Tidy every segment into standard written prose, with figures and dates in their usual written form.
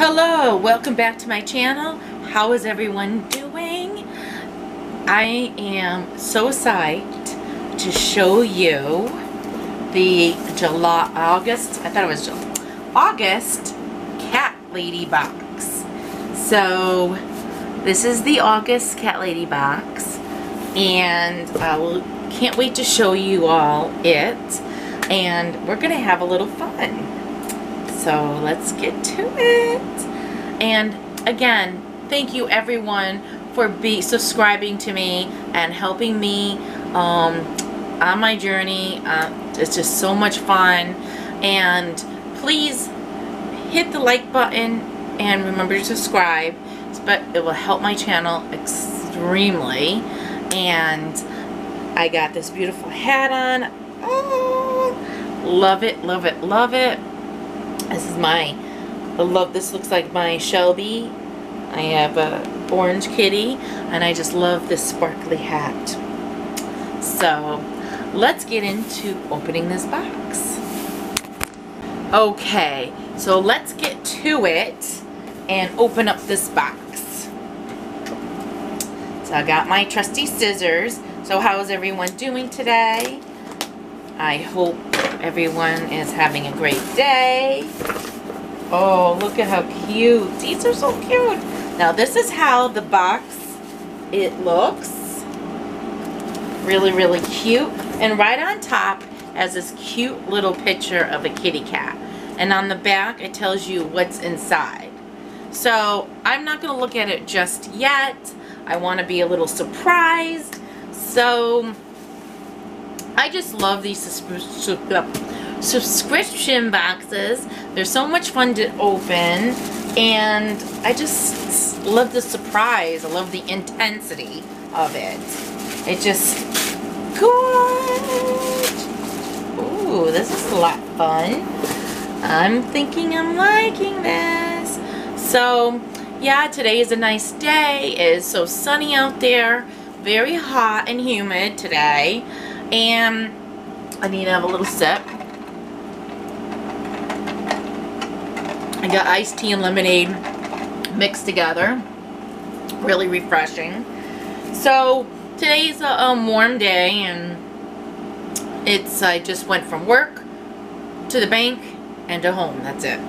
Hello, welcome back to my channel. How is everyone doing? I am so psyched to show you the August Catlady box. So this is the August Catlady box, and can't wait to show you all it, and we're gonna have a little fun. So let's get to it. And again, thank you everyone for subscribing to me and helping me on my journey. It's just so much fun. And please hit the like button and remember to subscribe. But it will help my channel extremely. And I got this beautiful hat on. Oh, love it, love it, love it. This is this looks like my Shelby. I have a orange kitty, and I just love this sparkly hat. So let's get into opening this box. Okay, so let's get to it and open up this box. So I got my trusty scissors. So how is everyone doing today? I hope everyone is having a great day. Oh, look at how cute. These are so cute. Now this is how the box it looks. Really, really cute. And right on top has this cute little picture of a kitty cat. And on the back it tells you what's inside. So I'm not going to look at it just yet. I want to be a little surprised. So I just love these subscription boxes. They're so much fun to open, and I just love the surprise. I love the intensity of it. It just good. Ooh, this is a lot of fun. I'm thinking I'm liking this. So yeah, today is a nice day. It is so sunny out there. Very hot and humid today. And I need to have a little sip. I got iced tea and lemonade mixed together. Really refreshing. So today's a warm day, and I just went from work to the bank and to home. That's it.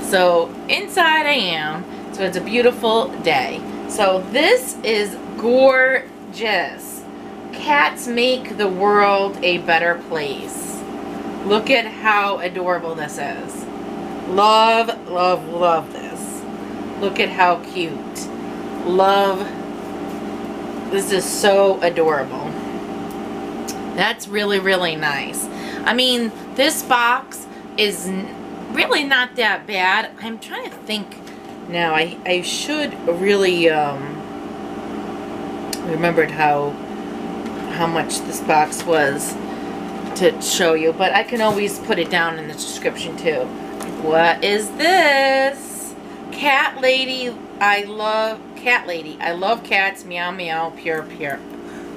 So inside I am. So it's a beautiful day. So this is gorgeous. Cats make the world a better place. Look at how adorable this is. Love, love, love this. Look at how cute. Love. This is so adorable. That's really, really nice. I mean, this box is really not that bad. I'm trying to think now. I should really remembered how much this box was to show you, but I can always put it down in the description too. What is this? Catlady. I love Catlady. I love cats. Meow meow. Purr purr.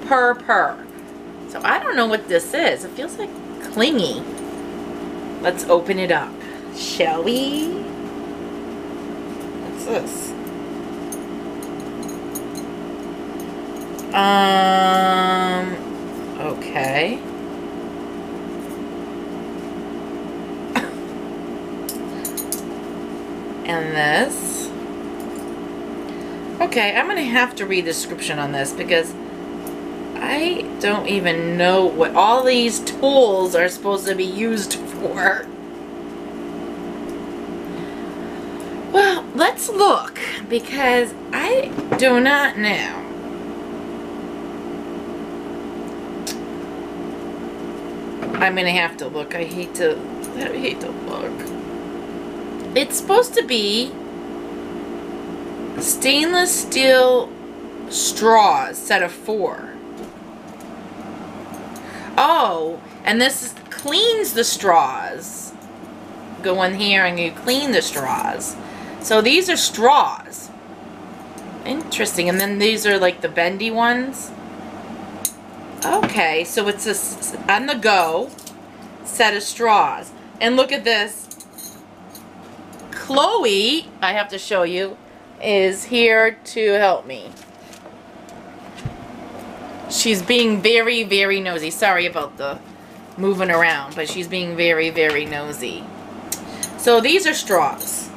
Purr purr. So I don't know what this is. It feels like clingy. Let's open it up, shall we? What's this? Okay. And this. Okay, I'm going to have to read the description on this because I don't even know what all these tools are supposed to be used for. Well, let's look because I do not know. I'm gonna have to look. I hate to look. It's supposed to be stainless steel straws, set of 4. Oh, and this cleans the straws. Go in here and you clean the straws. So these are straws. Interesting. And then these are like the bendy ones. Okay, so it's a on the go set of straws. And look at this. Chloe, I have to show you, is here to help me. She's being very, very nosy. Sorry about the moving around, but she's being very, very nosy. So these are straws.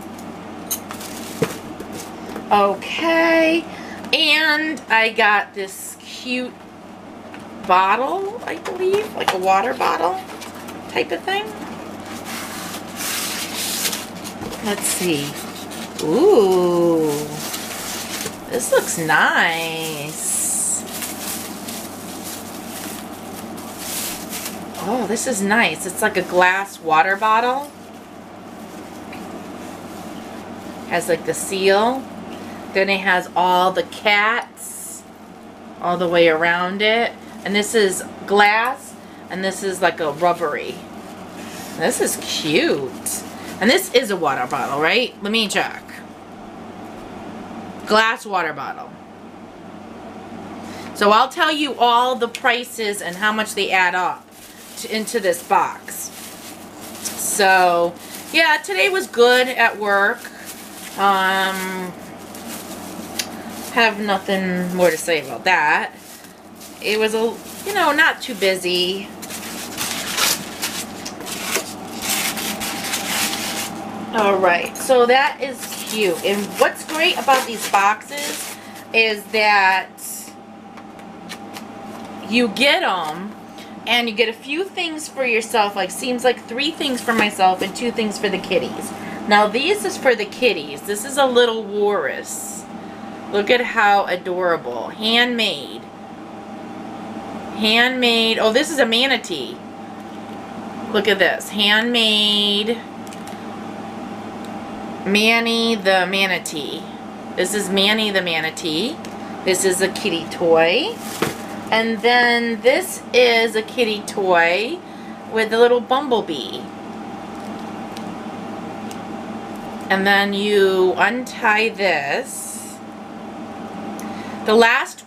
Okay, and I got this cute bottle, I believe, like a water bottle type of thing. Let's see. Ooh, this looks nice. Oh, this is nice. It's like a glass water bottle. Has like the seal. Then it has all the cats all the way around it. And this is glass, and this is like a rubbery. This is cute. And this is a water bottle, right? Let me check. Glass water bottle. So I'll tell you all the prices and how much they add up into this box. So yeah, today was good at work. Have nothing more to say about that. It was a, you know, not too busy. Alright, so that is cute. And what's great about these boxes is that you get them and you get a few things for yourself. Like, seems like 3 things for myself and 2 things for the kitties. Now this is for the kitties. This is a little walrus. Look at how adorable. Handmade. Handmade. Oh, this is a manatee. Look at this. Handmade. Manny the manatee. This is Manny the manatee. This is a kitty toy. And then this is a kitty toy with a little bumblebee. And then you untie this. The last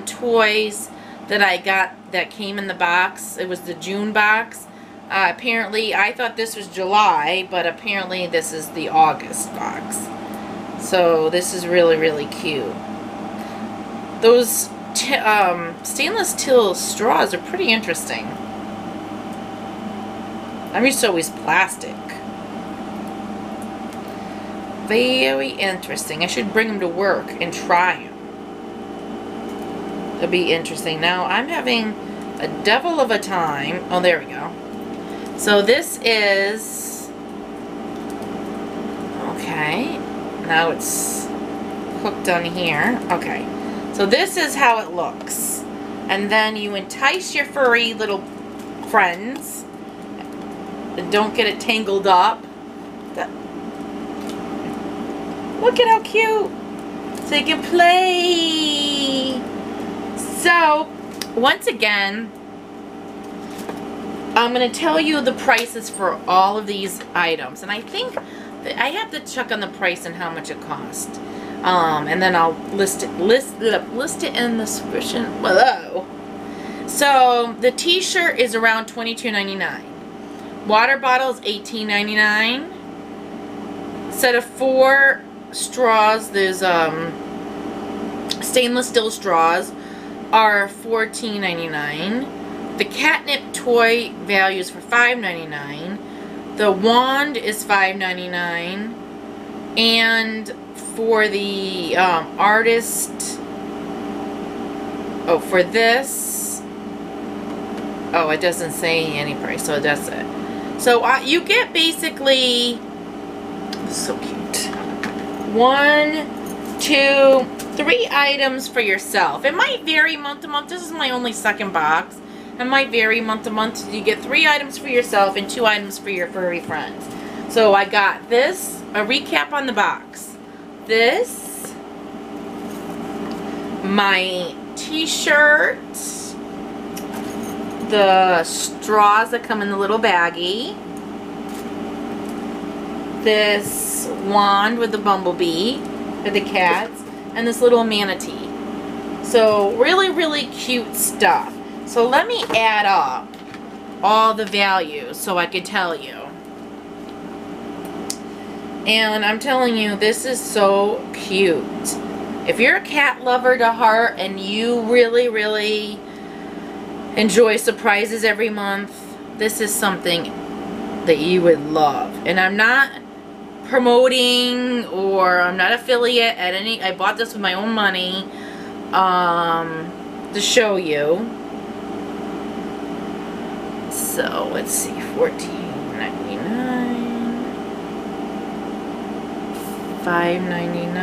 toys that I got that came in the box, it was the June box. Apparently, I thought this was July, but apparently this is the August box. So this is really, really cute. Those stainless steel straws are pretty interesting. I'm used to always plastic. Very interesting. I should bring them to work and try them. It'll be interesting. Now, I'm having a devil of a time. Oh, there we go. So this is... Okay. Now it's hooked on here. Okay. So this is how it looks. And then you entice your furry little friends. Don't get it tangled up. Look at how cute. So you can play. So, once again, I'm going to tell you the prices for all of these items. And I think that I have to check on the price and how much it cost. And then I'll list it in the description below. So, the t-shirt is around $22.99. Water bottle is $18.99. Set of 4 straws, there's stainless steel straws, are $14.99. The catnip toy values for $5.99. The wand is $5.99. And for the artist, oh, for this, oh, it doesn't say any price, so that's it. So you get basically, so cute, 1, 2, 3 items for yourself. It might vary month to month. This is my only second box. It might vary month to month. You get 3 items for yourself and 2 items for your furry friends. So I got this, a recap on the box. This, my t-shirt, the straws that come in the little baggie, this wand with the bumblebee for the cats, and this little manatee. So really, really cute stuff. So let me add up all the values so I can tell you. And I'm telling you, this is so cute. If you're a cat lover to heart and you really, really enjoy surprises every month, this is something that you would love. And I'm not promoting, or I'm not affiliate at any. I bought this with my own money to show you. So let's see, $14.99, $5.99,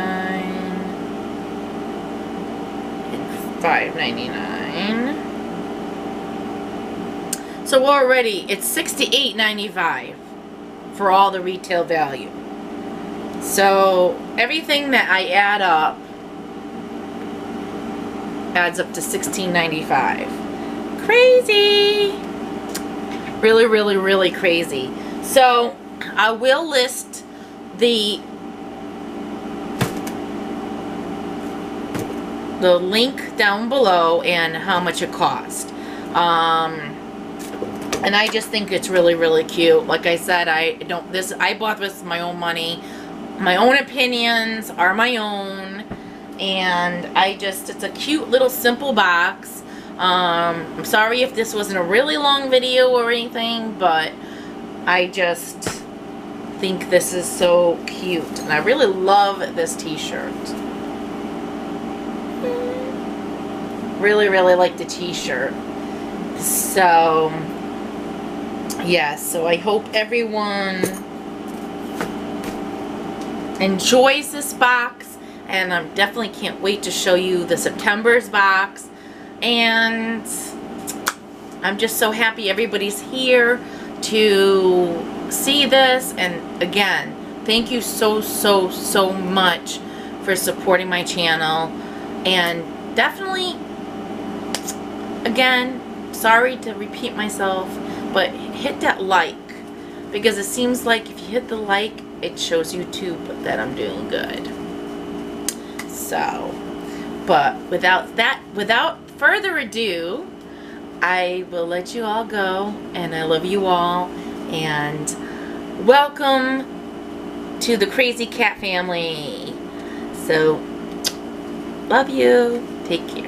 and $5.99. So already it's $68.95 for all the retail value. So everything that I add up adds up to $16.95. Crazy! Really, really, really crazy. So I will list the link down below and how much it cost. And I just think it's really, really cute. Like I said, I bought this with my own money. My own opinions are my own, and it's a cute little simple box. I'm sorry if this wasn't a really long video or anything, but I just think this is so cute, and I really love this t-shirt. Really, really like the t-shirt. So yes, so I hope everyone enjoys this box, and I definitely can't wait to show you the September's box. And I'm just so happy everybody's here to see this. And again, thank you so, so, so much for supporting my channel. And definitely, again, sorry to repeat myself, but hit that like, because it seems like if you hit the like, it shows YouTube that I'm doing good. So, but without further ado, I will let you all go, and I love you all, and welcome to the Crazy Cat family. So, love you. Take care.